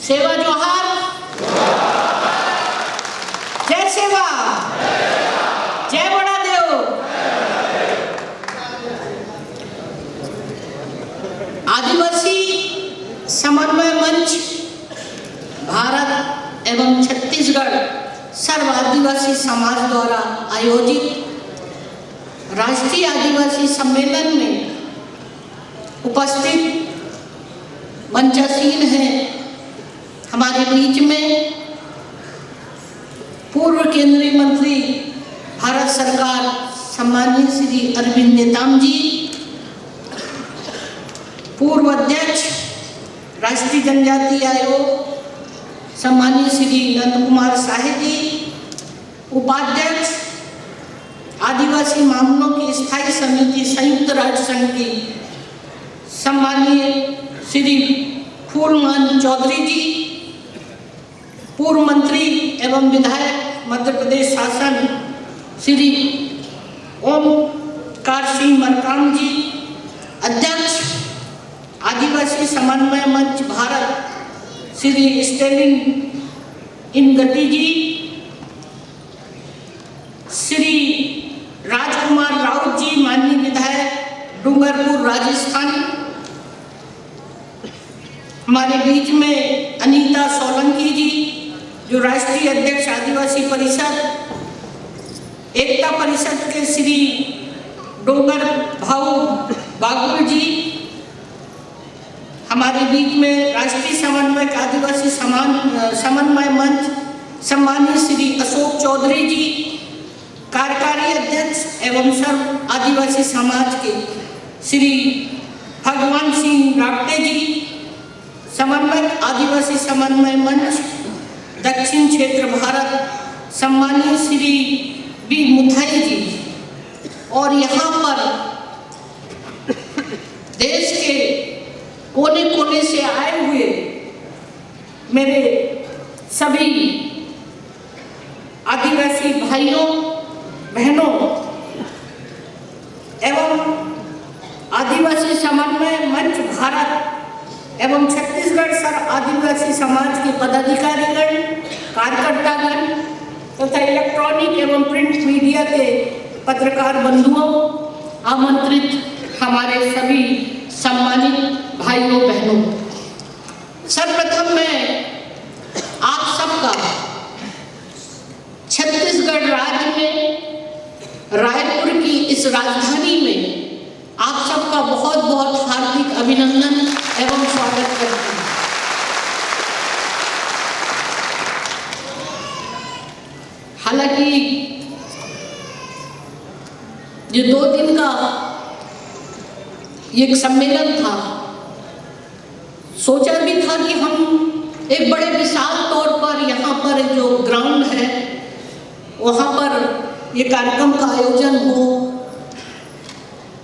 सेवा जोहार, जय सेवा, जय बड़ा देव। आदिवासी समन्वय मंच भारत एवं छत्तीसगढ़ सर्व आदिवासी समाज द्वारा आयोजित राष्ट्रीय आदिवासी सम्मेलन में उपस्थित मंचासीन हैं हमारे बीच में पूर्व केंद्रीय मंत्री भारत सरकार सम्माननीय श्री अरविंद नेताम जी, पूर्व अध्यक्ष राष्ट्रीय जनजाति आयोग सम्माननीय श्री नंद कुमार साहे जी, उपाध्यक्ष आदिवासी मामलों की स्थायी समिति संयुक्त राष्ट्र संघ की सम्माननीय श्री फूलमान चौधरी जी, पूर्व मंत्री एवं विधायक मध्य प्रदेश शासन श्री ओमकार सिंह मरकाम जी, अध्यक्ष आदिवासी समन्वय मंच भारत श्री स्टेलिन इनगति जी, श्री राजकुमार राउत जी, माननीय विधायक डूंगरपुर राजस्थान। हमारे बीच में अनीता सोलंकी जी जो राष्ट्रीय अध्यक्ष आदिवासी परिषद एकता परिषद के श्री डोंगर भाऊ बागुल जी। हमारे बीच में राष्ट्रीय समन्वय आदिवासी समन्वय मंच सम्माननीय श्री अशोक चौधरी जी, कार्यकारी अध्यक्ष एवं सर्व आदिवासी समाज के श्री भगवान सिंह रावटे जी, समन्वय आदिवासी समन्वय मंच दक्षिण क्षेत्र भारत सम्माननीय श्री बी मुथाई जी, और यहाँ पर देश के कोने कोने से आए हुए मेरे सभी आदिवासी भाइयों बहनों एवं आदिवासी समन्वय मंच भारत एवं छत्तीसगढ़ सर आदिवासी समाज के पदाधिकारीगण, कार्यकर्तागण तथा इलेक्ट्रॉनिक एवं प्रिंट मीडिया के पत्रकार बंधुओं, आमंत्रित हमारे सभी सम्मानित भाइयों बहनों, सर्वप्रथम मैं आप सबका छत्तीसगढ़ राज्य में रायपुर की इस राजधानी में आप सबका बहुत बहुत हार्दिक अभिनंदन एवं स्वागत करती हूँ। हालांकि ये 2 दिन का एक सम्मेलन था, सोचा भी था कि हम एक बड़े विशाल तौर पर यहाँ पर जो ग्राउंड है वहाँ पर ये कार्यक्रम का आयोजन हो,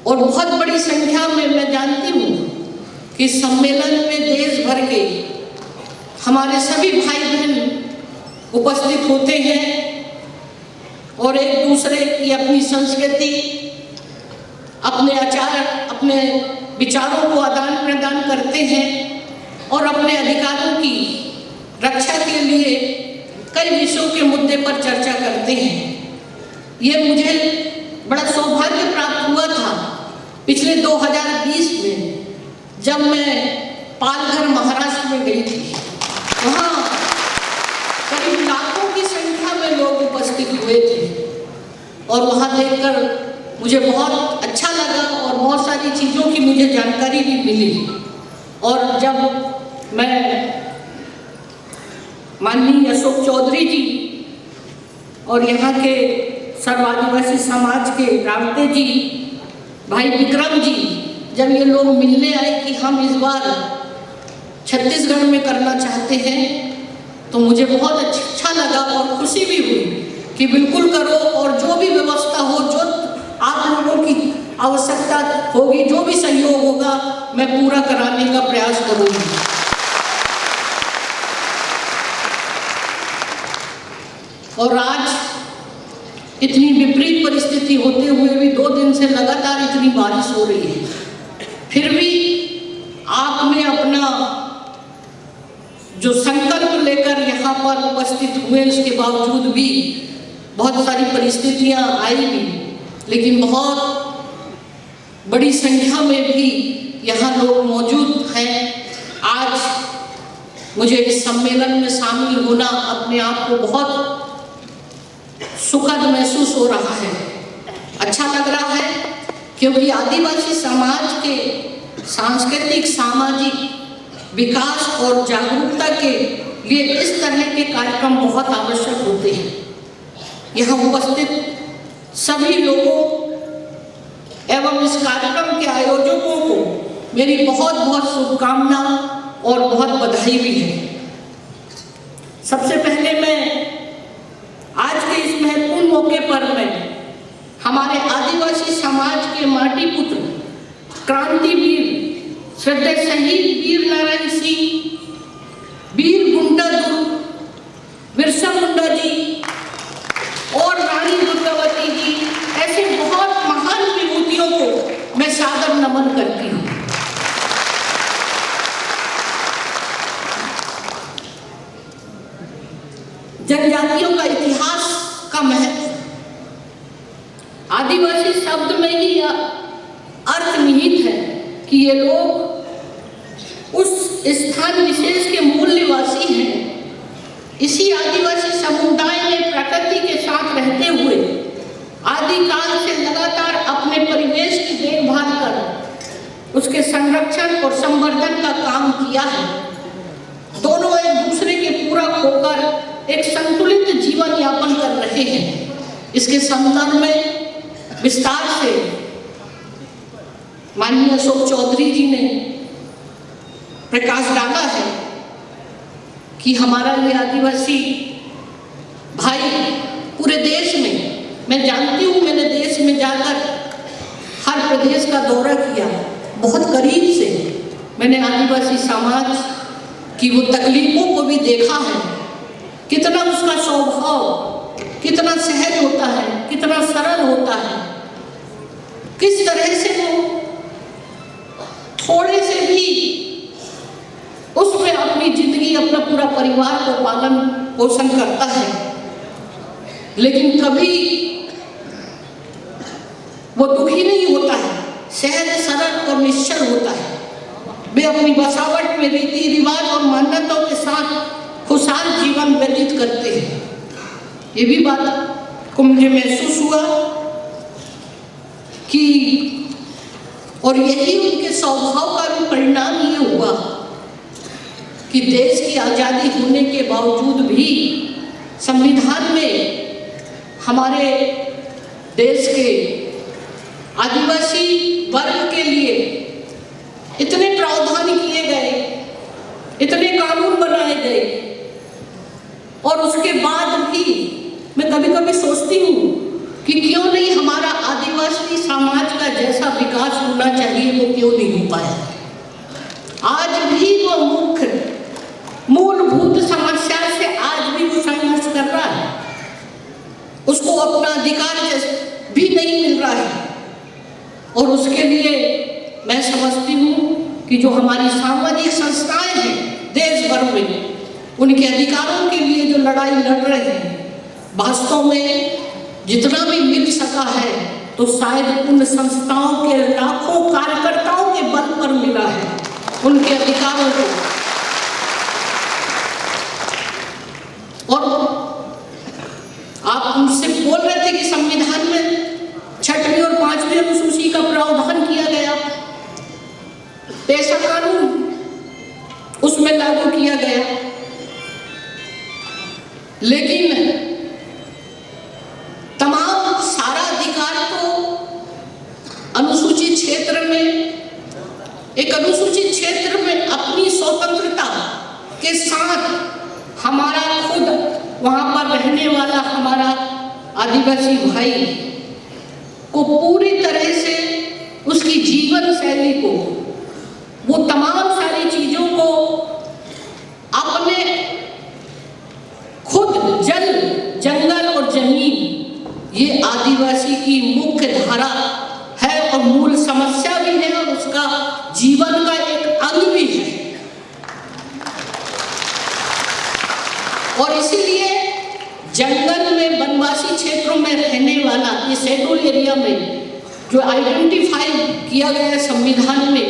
और बहुत बड़ी संख्या में मैं जानती हूँ कि सम्मेलन में देश भर के हमारे सभी भाई बहन उपस्थित होते हैं और एक दूसरे की अपनी संस्कृति, अपने आचार, अपने विचारों को आदान प्रदान करते हैं और अपने अधिकारों की रक्षा के लिए कई विषयों के मुद्दे पर चर्चा करते हैं। ये मुझे बड़ा सौभाग्य प्राप्त हुआ था पिछले 2020 में, जब मैं पालघर महाराष्ट्र में गई थी। वहाँ करीब लाखों की संख्या में लोग उपस्थित हुए थे और वहाँ देखकर मुझे बहुत अच्छा लगा और बहुत सारी चीज़ों की मुझे जानकारी भी मिली। और जब मैं माननीय अशोक चौधरी जी और यहाँ के सर्व आदिवासी समाज के रावटे जी, भाई विक्रम जी, जब ये लोग मिलने आए कि हम इस बार छत्तीसगढ़ में करना चाहते हैं, तो मुझे बहुत अच्छा लगा और खुशी भी हुई कि बिल्कुल करो, और जो भी व्यवस्था हो, जो आप लोगों की आवश्यकता होगी, जो भी सहयोग होगा, मैं पूरा कराने का प्रयास करूँगी। और आज इतनी विपरीत परिस्थिति होते हुए भी 2 दिन से लगातार इतनी बारिश हो रही है, फिर भी आपने अपना जो संकल्प लेकर यहाँ पर उपस्थित हुए, उसके बावजूद भी बहुत सारी परिस्थितियाँ आई भी, लेकिन बहुत बड़ी संख्या में भी यहाँ लोग मौजूद हैं। आज मुझे इस सम्मेलन में शामिल होना अपने आप को बहुत सुखद महसूस हो रहा है, अच्छा लग रहा है, क्योंकि आदिवासी समाज के सांस्कृतिक सामाजिक विकास और जागरूकता के लिए इस तरह के कार्यक्रम बहुत आवश्यक होते हैं। यहाँ उपस्थित सभी लोगों एवं इस कार्यक्रम के आयोजकों को मेरी बहुत बहुत शुभकामना और बहुत बधाई भी है। सबसे पहले मैं आज के इस महत्वपूर्ण मौके पर मैं हमारे आदिवासी समाज के माटी पुत्र, क्रांतिवीर, श्रद्धेय शहीद वीर नारायण सिंह, वीर गुंडा दुर्ग, बिरसा मुंडा जी और रानी दुर्गावती जी, ऐसे बहुत महान विभूतियों को मैं सादर नमन करती हूँ। जनजातियों का इतिहास का महत्व, आदिवासी शब्द में ही यह अर्थ निहित है कि ये लोग उस स्थान विशेष के मूल निवासी हैं। इसी आदिवासी समुदाय ने प्रकृति के साथ रहते हुए आदिकाल से लगातार अपने परिवेश की देखभाल कर उसके संरक्षण और संवर्धन का काम किया है। दोनों एक दूसरे के पूरक होकर एक संतुलित जीवन यापन कर रहे हैं। इसके संदर्भ में विस्तार से माननीय अशोक चौधरी जी ने प्रकाश डाला है कि हमारा ये आदिवासी भाई पूरे देश में, मैं जानती हूँ, मैंने देश में जाकर हर प्रदेश का दौरा किया, बहुत करीब से मैंने आदिवासी समाज की वो तकलीफों को भी देखा है, कितना उसका स्वभाव कितना सहज होता है, कितना सरल होता है, किस तरह से वो थोड़े से भी उसमें अपनी जिंदगी, अपना पूरा परिवार को पालन पोषण करता है, लेकिन कभी वो दुखी नहीं होता है, सहज सरल और निश्चल होता है। वे अपनी बसावट में रीति रिवाज और मान्यताओं के साथ खुशहाल जीवन व्यतीत करते हैं। ये भी बात को मुझे महसूस हुआ कि और यही उनके स्वभाव का भी परिणाम ये हुआ कि देश की आज़ादी होने के बावजूद भी संविधान में हमारे देश के आदिवासी वर्ग के लिए इतने प्रावधान किए गए, इतने कानून बनाए गए, और उसके बाद भी मैं कभी कभी सोचती हूँ कि क्यों नहीं हमारा आदिवासी समाज का जैसा विकास होना चाहिए वो क्यों नहीं हो पाया। आज भी वो मुख्य मूलभूत समस्या से आज भी वो संघर्ष कर रहा है, उसको अपना अधिकार भी नहीं मिल रहा है। और उसके लिए मैं समझती हूँ कि जो हमारी सामाजिक संस्थाएं हैं देश भर में, उनके अधिकारों के लिए जो लड़ाई लड़ रहे हैं, वास्तव में जितना भी मिल सका है तो शायद उन संस्थाओं के लाखों कार्यकर्ताओं के बल पर मिला है, उनके अधिकारों को। और आप उनसे बोल रहे थे कि संविधान में 6वीं और 5वीं अनुसूची का प्रावधान किया गया, पेशा कानून उसमें लागू किया गया, लेकिन तमाम सारा अधिकार तो अनुसूचित क्षेत्र में, एक अनुसूचित क्षेत्र में अपनी स्वतंत्रता के साथ हमारा खुद वहाँ पर रहने वाला हमारा आदिवासी भाई को पूरी तरह से उसकी जीवन शैली को, वो तमाम सारी चीज़ों को अपने खुद जल, जंगल और जमीन, ये आदिवासी की मुख्य धारा है और मूल समस्या भी है और उसका जीवन का एक अंग भी है। और इसीलिए जंगल में वनवासी क्षेत्रों में रहने वाला ये शेड्यूल एरिया में जो आइडेंटिफाई किया गया है संविधान में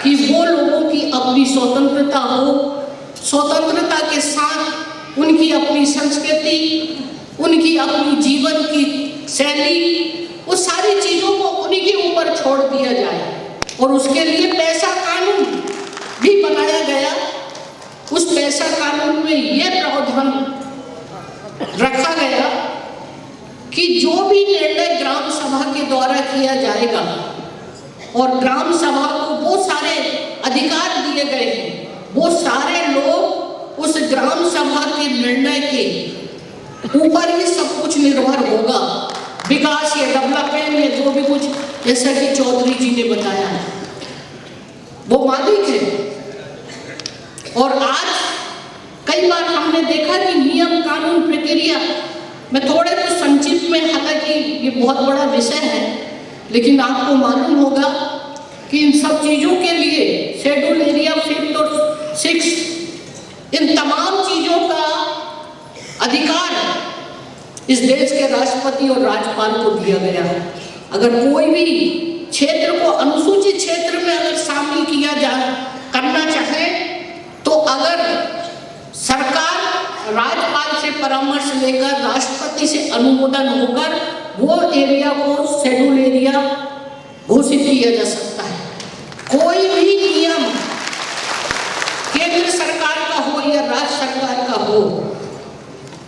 कि वो लोगों की अपनी स्वतंत्रता हो, स्वतंत्रता के साथ उनकी अपनी संस्कृति, उनकी अपनी जीवन की शैली, उस सारी चीज़ों को उन्हीं के ऊपर छोड़ दिया जाए। और उसके लिए पैसा कानून भी बनाया गया। उस पैसा कानून में ये प्रावधान रखा गया कि जो भी निर्णय ग्राम सभा के द्वारा किया जाएगा, और ग्राम सभा को वो सारे अधिकार दिए गए हैं, वो सारे लोग उस ग्राम सभा के निर्णय के ऊपर ही सब कुछ निर्भर होगा। विकास या डेवलपमेंट या जो भी कुछ, जैसा कि चौधरी जी ने बताया है, वो मालिक है। और आज कई बार हमने देखा कि नियम कानून प्रक्रिया में थोड़े कुछ संक्षिप्त में, हालांकि ये बहुत बड़ा विषय है, लेकिन आपको मालूम होगा कि इन सब चीज़ों के लिए शेड्यूल एरिया 5 और 6, इन तमाम चीज़ों का अधिकार इस देश के राष्ट्रपति और राज्यपाल को दिया गया है। अगर कोई भी क्षेत्र को अनुसूचित क्षेत्र में अगर शामिल किया करना चाहे, तो अगर सरकार राज्यपाल से परामर्श लेकर राष्ट्रपति से अनुमोदन होकर वो एरिया को शेड्यूल एरिया घोषित किया जा सकता है। कोई भी नियम केंद्र सरकार का हो या राज्य सरकार का हो,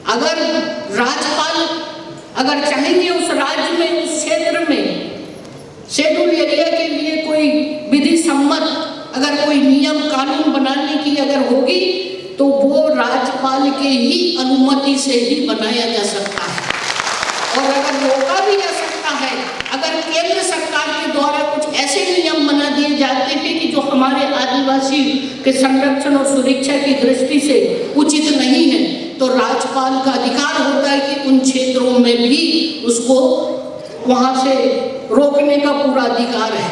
अगर राज्यपाल अगर चाहेंगे उस राज्य में, उस क्षेत्र में शेड्यूल एरिया के लिए कोई विधि सम्मत अगर कोई नियम कानून बनाने की अगर होगी, तो वो राज्यपाल के ही अनुमति से ही बनाया जा सकता है। और अगर रोका भी जा सकता है, अगर केंद्र सरकार के द्वारा कुछ ऐसे नियम बना दिए जाते हैं कि जो हमारे आदिवासी के संरक्षण और सुरक्षा की दृष्टि से उचित नहीं है, तो राज्यपाल का अधिकार होता है कि उन क्षेत्रों में भी उसको वहां से रोकने का पूरा अधिकार है।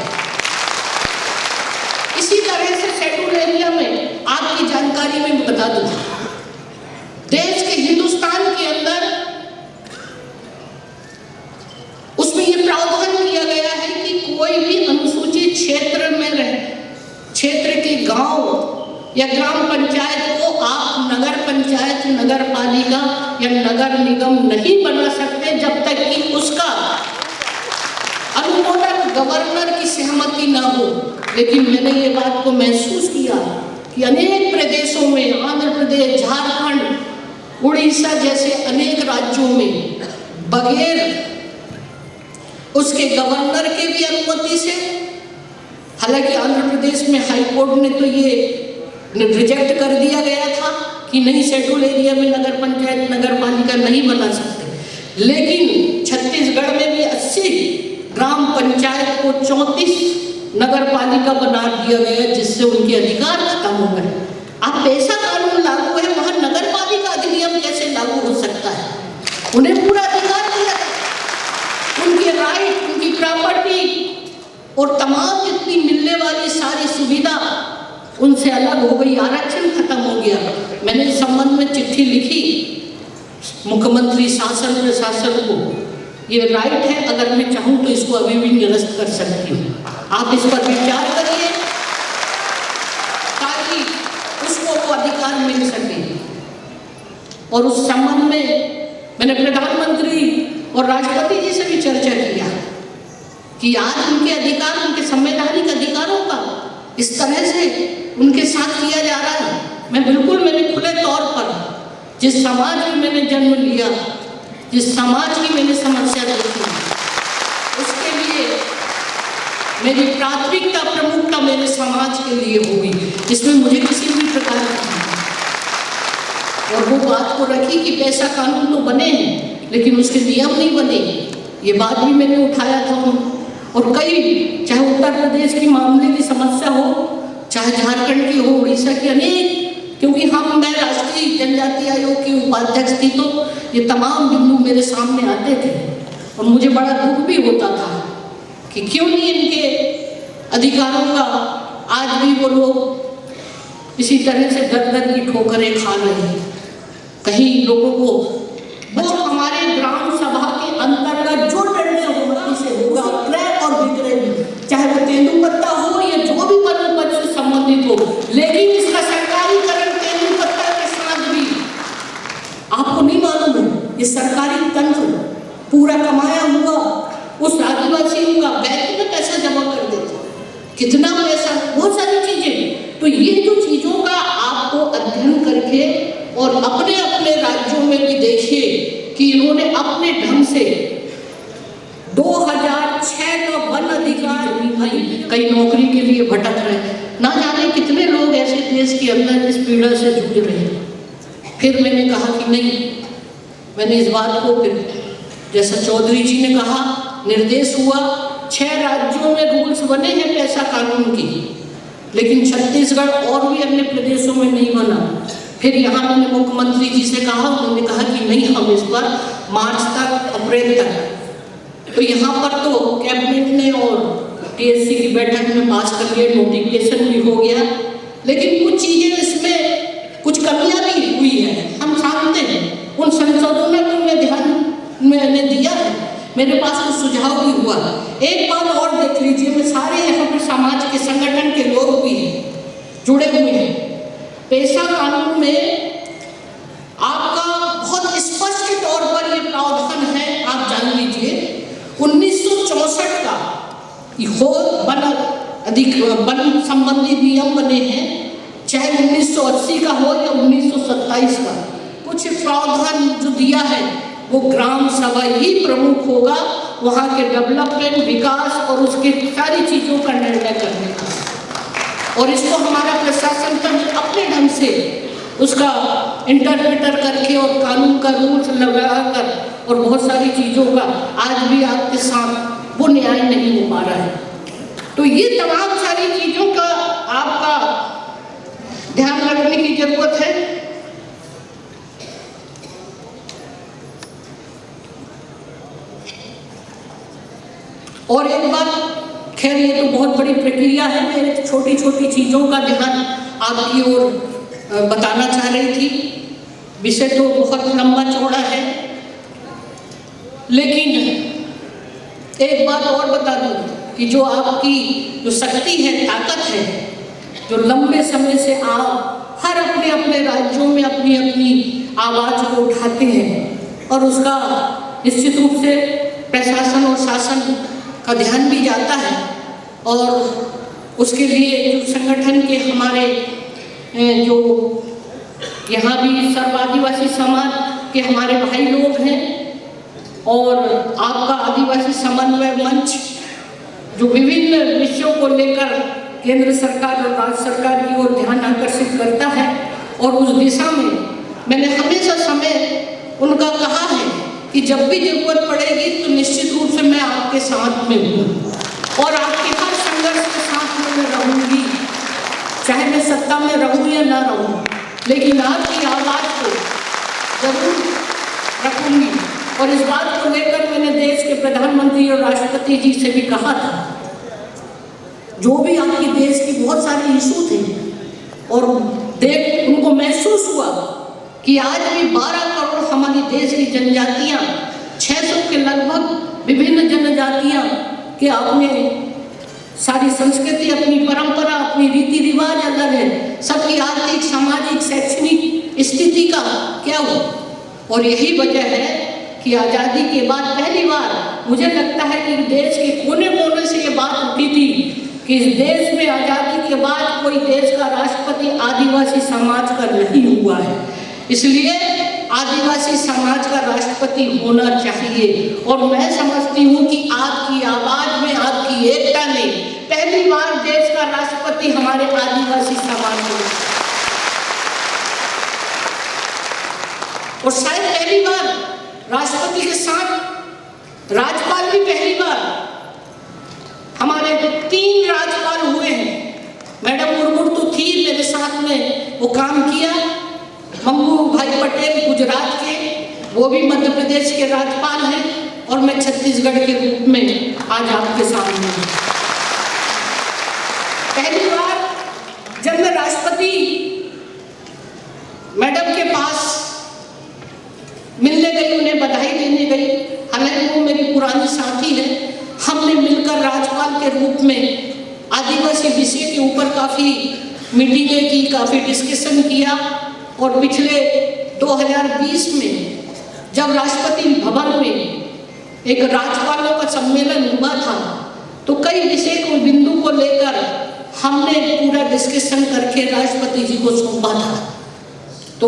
इसी तरह से शेड्यूल एरिया में आपकी जानकारी में बता दूं, देश के हिंदुस्तान के अंदर उसमें यह प्रावधान किया गया है कि कोई भी अनुसूचित क्षेत्र में क्षेत्र के गांव या ग्राम पंचायत को आप नगर पंचायत, नगर पालिका या नगर निगम नहीं बना सकते जब तक कि उसका अनुमोदन गवर्नर की सहमति ना हो। लेकिन मैंने ये बात को महसूस किया कि अनेक प्रदेशों में, आंध्र प्रदेश, झारखंड, उड़ीसा जैसे अनेक राज्यों में बगैर उसके गवर्नर के भी अनुमति से, हालांकि आंध्र प्रदेश में हाई कोर्ट ने तो ये रिजेक्ट कर दिया गया था कि नहीं, शेड्यूल एरिया में नगर पंचायत, नगर पालिका नहीं बना सकते, लेकिन छत्तीसगढ़ में भी 80 ग्राम पंचायत को 34 नगर पालिका बना दिया गया, जिससे उनके अधिकार खत्म हो गए। अब पैसा कानून लागू है, वहां नगर पालिका अधिनियम कैसे लागू हो सकता है? उन्हें पूरा अधिकार दिया गया, उनके राइट, उनकी प्रॉपर्टी और तमाम जितनी मिलने वाली सारी सुविधा उनसे अलग हो गई, आरक्षण खत्म हो गया। मैंने इस संबंध में चिट्ठी लिखी मुख्यमंत्री शासन प्रशासन को, ये राइट है, अगर मैं चाहूँ तो इसको अभी भी निरस्त कर सकती हूँ, आप इस पर विचार करिए ताकि उसको वो अधिकार मिल सके। और उस संबंध में मैंने प्रधानमंत्री और राष्ट्रपति जी से भी चर्चा किया कि आज उनके अधिकार, उनके संवैधानिक अधिकारों का इस तरह से उनके साथ किया जा रहा है। मैंने खुले तौर पर जिस समाज में मैंने जन्म लिया, जिस समाज की मैंने समस्या देखी, उसके लिए मेरी प्राथमिकता, प्रमुखता मेरे समाज के लिए होगी, इसमें मुझे किसी भी प्रकार की। और वो बात को रखी कि पैसा कानून तो बने हैं, लेकिन उसके नियम नहीं बने। ये बात भी मैंने उठाया था। और कई, चाहे उत्तर प्रदेश की मामले की समस्या हो, चाहे झारखंड की हो, उड़ीसा की, अनेक, क्योंकि मैं राष्ट्रीय जनजाति आयोग की उपाध्यक्ष थी, तो ये तमाम बिंदु मेरे सामने आते थे और मुझे बड़ा दुख भी होता था कि क्यों नहीं इनके अधिकारों का आज भी वो लोग इसी तरह से दर दर की ठोकरें खा रहे हैं। कहीं लोगों को वो हमारे ग्राम सभा के अंतर्गत जो निर्णय होगा से होगा, क्रय और विक्रय भी, चाहे वो तेंदुपत्ता हो या जो भी वनोपज से संबंधित हो, लेकिन इसका सरकारीकरण तेंदुपत्ता के साथ भी आपको नहीं मालूम है, ये सरकारी तंत्र पूरा कमाया हुआ उस आदिवासी का बैंक में पैसा जमा कर देता, कितना पैसा, बहुत सारी चीजें। तो ये जो चीजों का आपको अध्ययन करके और अपने अपने राज्यों में भी देखिए कि इन्होंने अपने ढंग से 2006 का वन अधिकार, कई नौकरी के लिए भटक रहे हैं, ना जाने कितने लोग ऐसे देश के अंदर इस पीड़ा से जूझ रहे हैं। फिर मैंने कहा कि नहीं, मैंने इस बात को फिर जैसा चौधरी जी ने कहा, निर्देश हुआ, 6 राज्यों में रूल्स बने हैं पैसा कानून की, लेकिन छत्तीसगढ़ और भी अन्य प्रदेशों में नहीं बना। फिर यहाँ मैंने मुख्यमंत्री जी से कहा, उन्होंने कहा कि नहीं, हम इस पर मार्च तक, अप्रैल तक, तो यहाँ पर तो कैबिनेट ने और टीएससी की बैठक में पास कर लिया, नोटिफिकेशन भी हो गया, लेकिन कुछ चीजें इसमें कुछ कमियां भी हुई है, हम जानते हैं। उन संशोधनों को मैं ध्यान मैंने दिया है, मेरे पास कुछ सुझाव भी हुआ। एक बात और देख लीजिए, मैं सारे यहाँ पर समाज के संगठन के लोग भी जुड़े हुए हैं। पेशा कानून में आपका बहुत स्पष्ट तौर पर ये प्रावधान है, आप जान लीजिए, 1964 का हो वन संबंधी नियम बने हैं, चाहे 1980 का हो या 1927 का, कुछ प्रावधान जो दिया है वो ग्राम सभा ही प्रमुख होगा वहाँ के डेवलपमेंट, विकास और उसके सारी चीज़ों का निर्णय करने का, और इसको हमारा प्रशासन तंत्र अपने ढंग से उसका इंटरप्रेटर करके और कानून का रूल्स लगाकर और बहुत सारी चीज़ों का आज भी आपके साथ वो न्याय नहीं हो पा रहा है। तो ये तमाम सारी चीज़ों का आपका ध्यान रखने की जरूरत है। और एक बात, खैर ये तो बहुत बड़ी प्रक्रिया है, मैं छोटी छोटी चीज़ों का ध्यान आपकी ओर बताना चाह रही थी। विषय तो बहुत लंबा चौड़ा है, लेकिन एक बात और बता दूं कि जो आपकी जो शक्ति है, ताकत है, जो लंबे समय से आप हर अपने अपने राज्यों में अपनी अपनी आवाज़ को उठाते हैं और उसका निश्चित रूप से प्रशासन और शासन का ध्यान भी जाता है, और उसके लिए जो संगठन के हमारे जो यहाँ भी सर्व आदिवासी समाज के हमारे भाई लोग हैं, और आपका आदिवासी समन्वय मंच जो विभिन्न विषयों को लेकर केंद्र सरकार और राज्य सरकार की ओर ध्यान आकर्षित करता है, और उस दिशा में मैंने हमेशा समय उनका कहा है कि जब भी जरूरत पड़ेगी तो निश्चित रूप से मैं आपके साथ में हूँ और आपके हर संघर्ष के साथ में मैं रहूँगी, चाहे मैं सत्ता में रहूँ या ना रहूँ, लेकिन आपकी आवाज़ को जरूर रखूँगी। और इस बात को लेकर मैंने देश के प्रधानमंत्री और राष्ट्रपति जी से भी कहा था, जो भी आपकी देश की बहुत सारे इशू थे, और देख उनको महसूस हुआ कि आज भी 12 करोड़ हमारी देश की जनजातियाँ, 600 के लगभग विभिन्न जनजातियाँ के अपने सारी संस्कृति, अपनी परंपरा, अपनी रीति रिवाज अलग है, सबकी आर्थिक, सामाजिक, शैक्षणिक स्थिति का क्या हो। और यही वजह है कि आज़ादी के बाद पहली बार मुझे लगता है कि देश के कोने कोने से ये बात उठी थी कि इस देश में आज़ादी के बाद कोई देश का राष्ट्रपति आदिवासी समाज का नहीं हुआ है, इसलिए आदिवासी समाज का राष्ट्रपति होना चाहिए। और मैं समझती हूँ कि आपकी आवाज़ में, आपकी एकता ने पहली बार देश का राष्ट्रपति हमारे आदिवासी समाज को, और शायद पहली बार राष्ट्रपति के साथ राज्यपाल भी पहली बार। हमारे 3 राज्यपाल हुए हैं, मैडम मुर्मू तो थी मेरे साथ में, वो काम किया, मंगू भाई पटेल गुजरात के, वो भी मध्य प्रदेश के राज्यपाल हैं, और मैं छत्तीसगढ़ के रूप में आज आपके सामने हूँ। पहली बार जब मैं राष्ट्रपति मैडम के पास बधाई देने गई, हालांकि वो मेरी पुरानी साथी है। हमने मिलकर राज्यपाल के रूप में आदिवासी विषय के ऊपर काफ़ी मीटिंगें की, काफ़ी डिस्कशन किया। और पिछले 2020 में जब राष्ट्रपति भवन में एक राज्यपालों का सम्मेलन हुआ था, तो कई विषय को बिंदु को लेकर हमने पूरा डिस्कशन करके राष्ट्रपति जी को सौंपा था। तो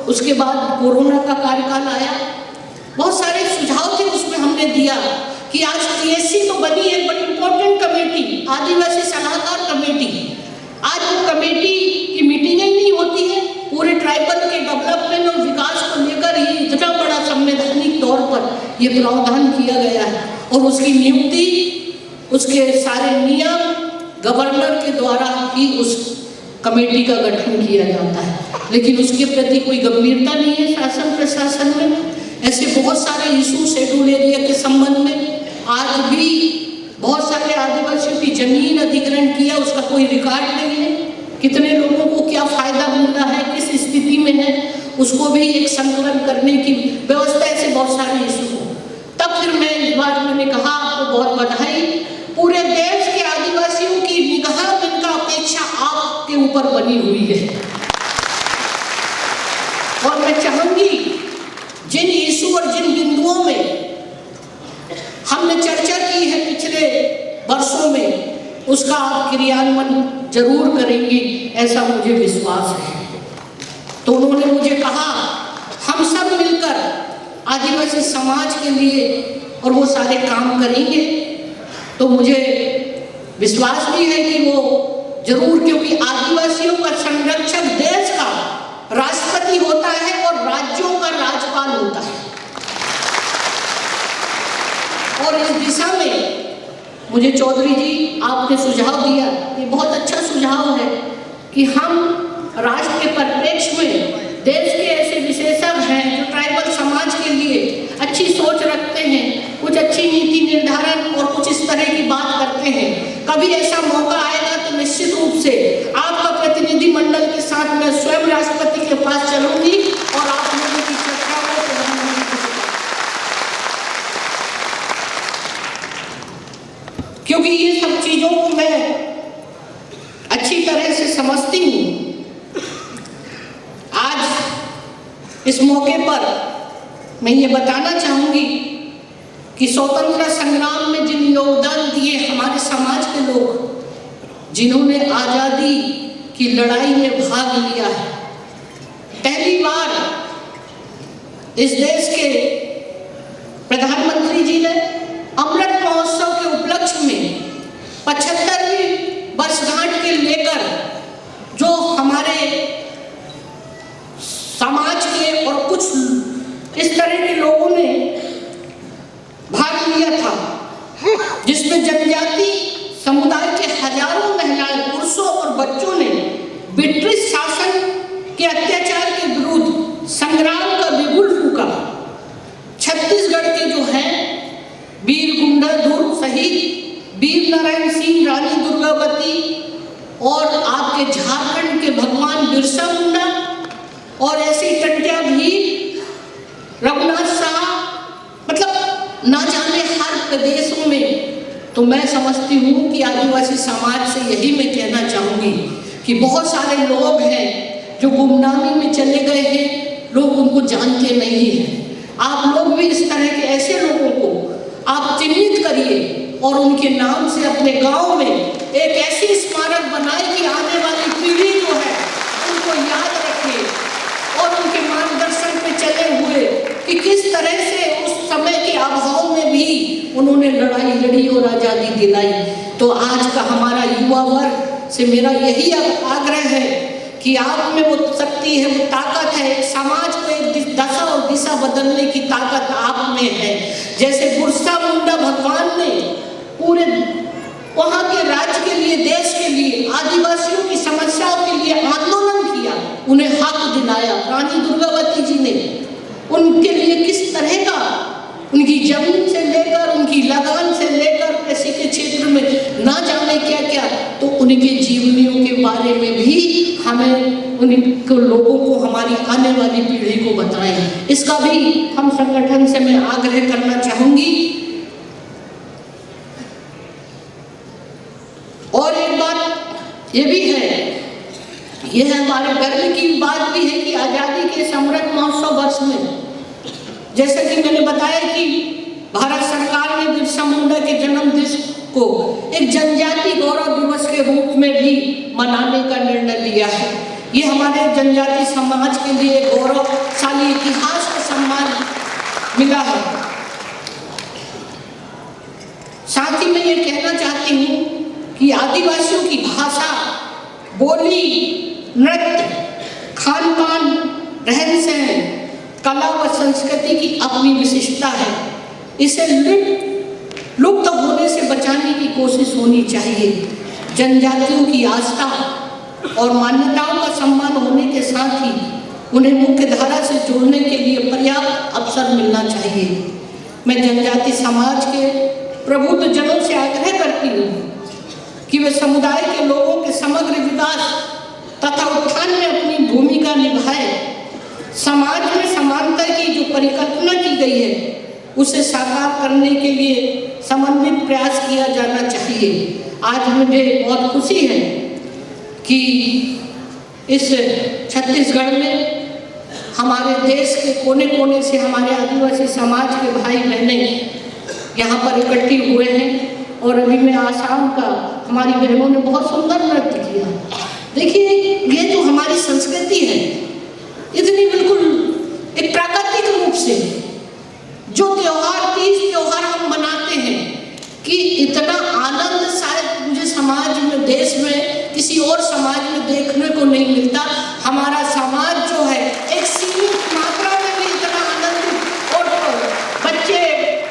उसके बाद कोरोना का कार्यकाल आया, बहुत सारे सुझाव थे उसमें हमने दिया कि आज TSC तो बनी है, बड़ी इंपॉर्टेंट कमेटी, आदिवासी सलाहकार कमेटी। आज वो कमेटी की मीटिंगें नहीं होती है, पूरे ट्राइबल के डेवलपमेंट और विकास को लेकर ही इतना बड़ा संवैधानिक तौर पर ये प्रावधान किया गया है। और उसकी नियुक्ति, उसके सारे नियम गवर्नर के द्वारा ही उस कमेटी का गठन किया जाता है, लेकिन उसके प्रति कोई गंभीरता नहीं है शासन प्रशासन में। ऐसे बहुत सारे इशू शेड्यूल एरिया के संबंध में आज भी बहुत सारे आदिवासियों की जमीन अधिग्रहण किया, उसका कोई रिकॉर्ड नहीं है। कितने लोगों को क्या फायदा मिला है, किस स्थिति में है, उसको भी एक संकलन करने की व्यवस्था, ऐसे बहुत सारे इशू हो। तब फिर मैं इस बार मैंने कहा आपको बहुत बधाई, पूरे देश के आदिवासियों की निगाह इनका अपेक्षा आपके ऊपर बनी हुई है। और मैं चाहूंगी जिन इशू और जिन बिंदुओं में हमने चर्चा की है पिछले वर्षों में, उसका आप क्रियान्वयन जरूर करेंगे, ऐसा मुझे विश्वास है। तो उन्होंने मुझे कहा हम सब मिलकर आदिवासी समाज के लिए और वो सारे काम करेंगे। तो मुझे विश्वास भी है कि वो जरूर, क्योंकि आदिवासियों का संरक्षक देश का राष्ट्रपति होता है और राज्यों का राज्यपाल होता है। और इस दिशा में मुझे चौधरी जी आपने सुझाव दिया, ये बहुत अच्छा सुझाव है कि हम राष्ट्र के परिप्रेक्ष्य में देश के ऐसे विशेषज्ञ हैं जो ट्राइबल समाज के लिए अच्छी सोच रखते हैं, कुछ अच्छी नीति निर्धारण और कुछ इस तरह की बात करते हैं। कभी ऐसा मौका आएगा तो निश्चित रूप से आपका प्रतिनिधि मंडल के साथ मैं स्वयं राष्ट्रपति के पास चलूंगी और आप लोगों की चर्चा को प्रधानमंत्री, क्योंकि ये सब चीजों को मैं अच्छी तरह से समझती हूँ। आज इस मौके पर मैं ये बताना चाहूंगी कि स्वतंत्रता संग्राम में जिन योगदान दिए हमारे समाज के लोग, जिन्होंने आज़ादी की लड़ाई में भाग लिया है, पहली बार इस देश के प्रधानमंत्री जी ने अमृत महोत्सव के उपलक्ष्य में 75वीं वर्षगांठ के लेकर जो हमारे समाज के और कुछ इस तरह के लोगों ने भाग लिया था, जिसमें जनजाति समुदाय के हजारों महिलाएं, पुरुषों और बच्चों ने ब्रिटिश शासन के अत्याचार के विरुद्ध संग्राम का बिगुल फूंका। छत्तीसगढ़ के जो हैं वीर गुंडाधुर शहीद वीर नारायण सिंह, रानी दुर्गावती और आपके झारखंड के भगवान बिरसा मुंडा और ऐसे टंट्या भील, रघुनाथ साह, मतलब ना जाने हर प्रदेशों में। तो मैं समझती हूँ कि आदिवासी समाज से यही मैं कहना चाहूँगी कि बहुत सारे लोग हैं जो गुमनामी में चले गए हैं, लोग उनको जानते नहीं हैं। आप लोग भी इस तरह के ऐसे लोगों को आप चिन्हित करिए और उनके नाम से अपने गांव में एक ऐसी स्मारक बनाए कि आने वाली पीढ़ी जो है उनको याद रखे और उनके मार्गदर्शन पे चले हुए कि किस तरह से उस समय के अभाव में भी उन्होंने लड़ाई लड़ी और आज़ादी दिलाई। तो आज का हमारा युवा वर्ग से मेरा यही आग्रह है कि आप में वो शक्ति है, वो ताकत है, एक समाज को एक दशा और दिशा बदलने की ताकत आप में है। जैसे बिरसा मुंडा भगवान ने पूरे वहाँ के राज्य के लिए, देश के लिए, आदिवासियों की समस्याओं के लिए आंदोलन किया, उन्हें हक दिलाया। रानी दुर्गावती जी ने उनके लिए किस तरह का, उनकी जमीन से लेकर, उनकी लगान से लेकर कृषि के क्षेत्र में ना जाने क्या क्या, तो उनके जीवनियों के बारे में भी हमें उनको लोगों को, हमारी आने वाली पीढ़ी को बताएं। इसका भी हम संगठन से मैं आग्रह करना चाहूंगी। और एक बात ये भी है, यह हमारे गर्व की बात भी है कि आज़ादी के अमृत महोत्सव वर्ष में, जैसे कि मैंने बताया कि भारत सरकार ने बिरसा मुंडा के जन्म दिवस को एक जनजाति गौरव दिवस के रूप में भी मनाने का निर्णय लिया है। ये हमारे जनजाति समाज के लिए गौरवशाली इतिहास का सम्मान मिला है। साथ ही मैं ये कहना चाहती हूँ कि आदिवासियों की भाषा, बोली, नृत्य, खान पान, रहन सहन, कला व संस्कृति की अपनी विशिष्टता है। इसे लुप्त होने से बचाने की कोशिश होनी चाहिए। जनजातियों की आस्था और मान्यताओं का सम्मान होने के साथ ही उन्हें मुख्य धारा से जोड़ने के लिए पर्याप्त अवसर मिलना चाहिए। मैं जनजाति समाज के प्रबुद्ध जनों से आग्रह करती हूँ कि वे समुदाय के लोगों के समग्र विकास तथा उत्थान में अपनी भूमिका निभाए। समाज में समानता की जो परिकल्पना की गई है उसे साकार करने के लिए समन्वित प्रयास किया जाना चाहिए। आज मुझे बहुत खुशी है कि इस छत्तीसगढ़ में हमारे देश के कोने कोने से हमारे आदिवासी समाज के भाई बहनें यहाँ पर इकट्ठी हुए हैं। और अभी मैं आसाम का, हमारी बहनों ने बहुत सुंदर नृत्य किया। देखिए, ये जो हमारी संस्कृति है इतनी बिल्कुल एक प्राकृतिक रूप से जो त्योहार, तीज त्योहार हम मनाते हैं कि इतना आनंद शायद मुझे समाज में, देश में, किसी और समाज में देखने को नहीं मिलता। हमारा समाज जो है एक सीमित मात्रा में भी इतना आनंद, और बच्चे,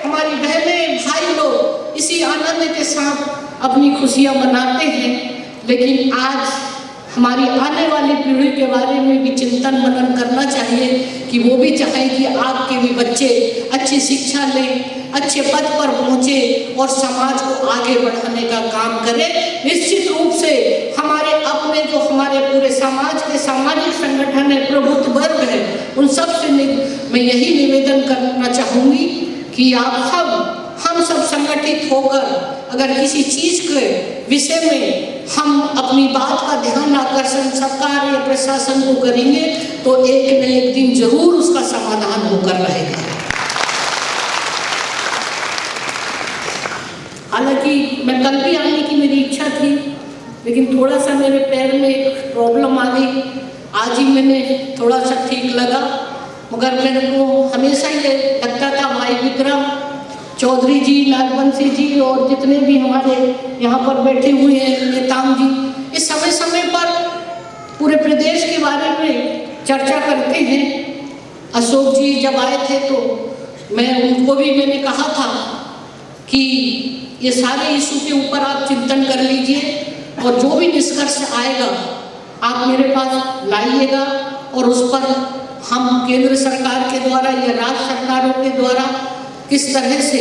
हमारी बहनें, भाई लोग इसी आनंद के साथ अपनी खुशियां मनाते हैं। लेकिन आज हमारी आने वाली पीढ़ी के बारे में भी चिंतन मनन करना चाहिए कि वो भी चाहें कि आपके भी बच्चे अच्छी शिक्षा लें, अच्छे पद पर पहुँचे और समाज को आगे बढ़ाने का काम करें। निश्चित रूप से हमारे अपने जो हमारे पूरे समाज के सामाजिक संगठन है, प्रबुद्ध वर्ग है, उन सब से मैं यही निवेदन करना चाहूँगी कि आप सब, हम सब संगठित होकर अगर किसी चीज़ के विषय में हम अपनी बात का ध्यान आकर्षण सरकार या प्रशासन को करेंगे तो एक न एक दिन जरूर उसका समाधान होकर रहेगा। हालांकि मैं कल भी आने की मेरी इच्छा थी, लेकिन थोड़ा सा मेरे पैर में एक प्रॉब्लम आ गई। आज ही मैंने थोड़ा सा ठीक लगा, मगर मेरे को हमेशा ये लगता था भाई विक्रम चौधरी जी, नागवंशी जी और जितने भी हमारे यहाँ पर बैठे हुए हैं नेताम जी, इस समय समय पर पूरे प्रदेश के बारे में चर्चा करते हैं। अशोक जी जब आए थे तो मैंने कहा था कि ये सारे इशू के ऊपर आप चिंतन कर लीजिए और जो भी निष्कर्ष आएगा आप मेरे पास लाइएगा और उस पर हम केंद्र सरकार के द्वारा या राज्य सरकारों के द्वारा किस तरह से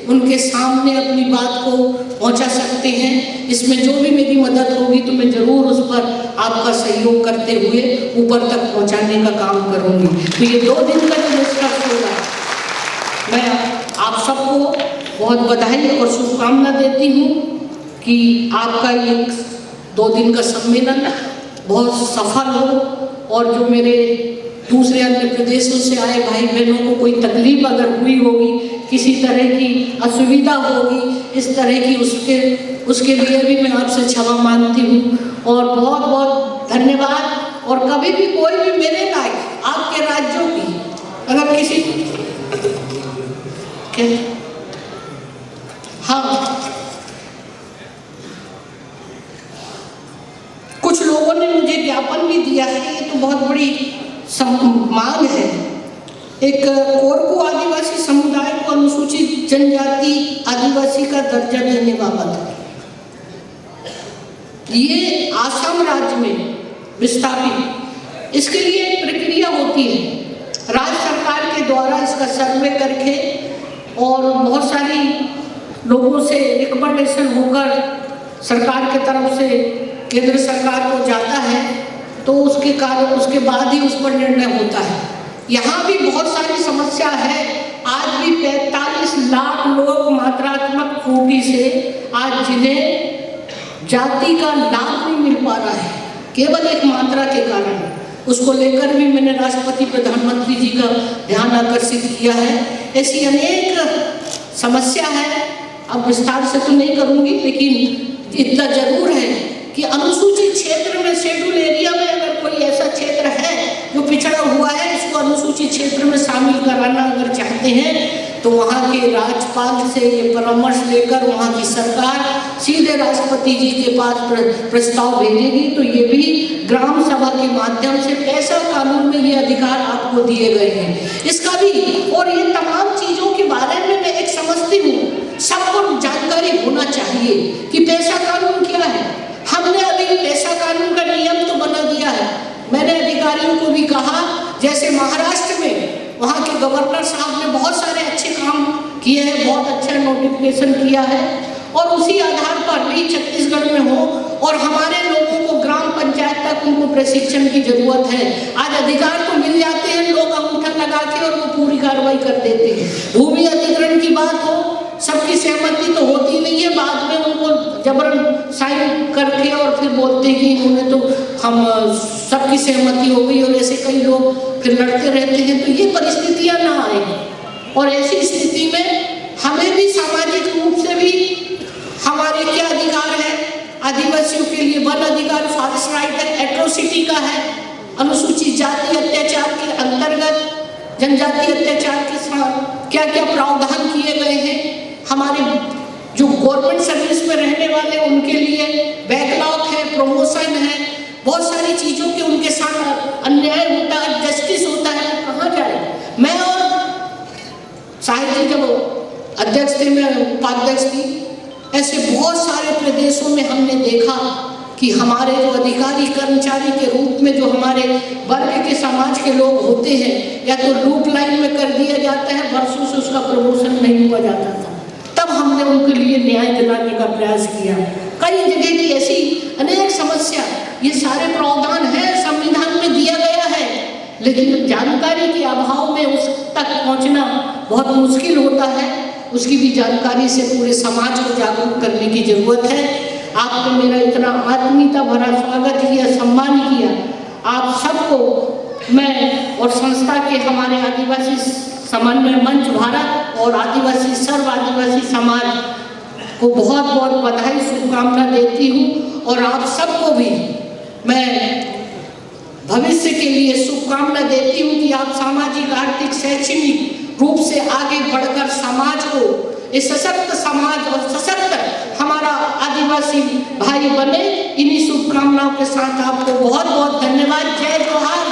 उनके सामने अपनी बात को पहुंचा सकते हैं। इसमें जो भी मेरी मदद होगी तो मैं ज़रूर उस पर आपका सहयोग करते हुए ऊपर तक पहुंचाने का काम करूंगी। तो ये 2 दिन का जो निष्कर्ष होगा, मैं आप सबको बहुत बधाई और शुभकामना देती हूँ कि आपका ये 2 दिन का सम्मेलन बहुत सफल हो और जो मेरे दूसरे अन्य प्रदेशों से आए भाई बहनों को कोई तकलीफ अगर हुई होगी, किसी तरह की असुविधा होगी, इस तरह की उसके लिए भी मैं आपसे क्षमा मांगती हूँ और बहुत बहुत धन्यवाद। और कभी भी कोई भी मेरे लायक आपके राज्यों की अगर किसी कुछ लोगों ने मुझे ज्ञापन भी दिया है, ये तो बहुत बड़ी मांग है। एक कोरकू आदिवासी समुदाय को अनुसूचित जनजाति आदिवासी का दर्जा देने बाबत ये आसाम राज्य में विस्थापित, इसके लिए एक प्रक्रिया होती है। राज्य सरकार के द्वारा इसका सर्वे करके और बहुत सारी लोगों से रिकमेंडेशन होकर सरकार की तरफ से केंद्र सरकार को जाता है तो उसके कारण उसके बाद ही उस पर निर्णय होता है। यहाँ भी बहुत सारी समस्या है। आज भी 45 लाख लोग मात्रात्मक त्रुटि से आज जिन्हें जाति का लाभ नहीं मिल पा रहा है, केवल एक मात्रा के कारण। उसको लेकर भी मैंने राष्ट्रपति प्रधानमंत्री जी का ध्यान आकर्षित किया है। ऐसी अनेक समस्या है, अब विस्तार से तो नहीं करूँगी, लेकिन इतना जरूर है कि अनुसूचित क्षेत्र में, शेड्यूल एरिया में अगर कोई ऐसा क्षेत्र है जो पिछड़ा हुआ है, इसको अनुसूचित क्षेत्र में शामिल कराना अगर चाहते हैं तो वहाँ के राज्यपाल से ये परामर्श लेकर वहाँ की सरकार सीधे राष्ट्रपति जी के पास प्रस्ताव भेजेगी। तो ये भी ग्राम सभा के माध्यम से ऐसा कानून में ये अधिकार आपको दिए गए हैं, इसका भी। और ये तमाम चीज़ों के बारे में मैं एक समझती हूँ, सबको जानकारी होना चाहिए कि पेशा कानून क्या है। हमने अभी पेशा कानून का नियम तो बना दिया है। मैंने अधिकारियों को भी कहा, जैसे महाराष्ट्र में वहाँ के गवर्नर साहब ने बहुत सारे अच्छे काम किए हैं, बहुत अच्छा नोटिफिकेशन किया है, और उसी आधार पर भी छत्तीसगढ़ में हो और हमारे लोगों को ग्राम पंचायत तक उनको प्रशिक्षण की जरूरत है। आज अधिकार तो मिल जाते हैं, लोग अंगूठा लगा के और वो पूरी कार्रवाई कर देते हैं। भूमि अधिग्रहण की बात हो, सबकी सहमति तो होती नहीं है, बाद में उनको जबरन साइन करके और फिर बोलते हैं कि इन्होंने तो हम सबकी सहमति हो गई, और ऐसे कई लोग फिर लड़ते रहते हैं। तो ये परिस्थितियां ना आए, और ऐसी स्थिति में हमें भी सामाजिक रूप से भी हमारे क्या अधिकार है। आदिवासियों के लिए वन अधिकार, फॉरेस्ट राइट है, एट्रोसिटी का है, अनुसूचित जाति अत्याचार के अंतर्गत जनजाति अत्याचार के साथ क्या क्या प्रावधान किए गए हैं। हमारे जो गवर्नमेंट सर्विस में रहने वाले उनके लिए बैकलॉग है, प्रमोशन है, बहुत सारी चीज़ों के उनके साथ अन्याय होता है, जस्टिस होता है, तो कहाँ जाए। मैं और साहिब जी जब अध्यक्ष थे, मैं उपाध्यक्ष थी, ऐसे बहुत सारे प्रदेशों में हमने देखा कि हमारे जो अधिकारी कर्मचारी के रूप में जो हमारे वर्ग के समाज के लोग होते हैं, या तो लूप लाइन में कर दिया जाता है, वर्षों से उसका प्रमोशन नहीं हुआ जाता था। तब हमने उनके लिए न्याय दिलाने का प्रयास किया। कई जगह की ऐसी अनेक समस्या, ये सारे प्रावधान है, संविधान में दिया गया है, लेकिन जानकारी के अभाव में उस तक पहुंचना बहुत मुश्किल होता है। उसकी भी जानकारी से पूरे समाज को जागरूक करने की जरूरत है। आपने मेरा इतना आत्मीयता भरा स्वागत किया, सम्मान किया, आप सबको मैं और संस्था के हमारे आदिवासी समन्वय मंच भारत और आदिवासी सर्व आदिवासी समाज को बहुत बहुत बधाई, शुभकामना देती हूँ। और आप सबको भी मैं भविष्य के लिए शुभकामना देती हूँ कि आप सामाजिक, आर्थिक, शैक्षणिक रूप से आगे बढ़कर समाज को, इस सशक्त समाज और सशक्त हमारा आदिवासी भाई बने। इन्हीं शुभकामनाओं के साथ आपको बहुत बहुत धन्यवाद। जय जोहार।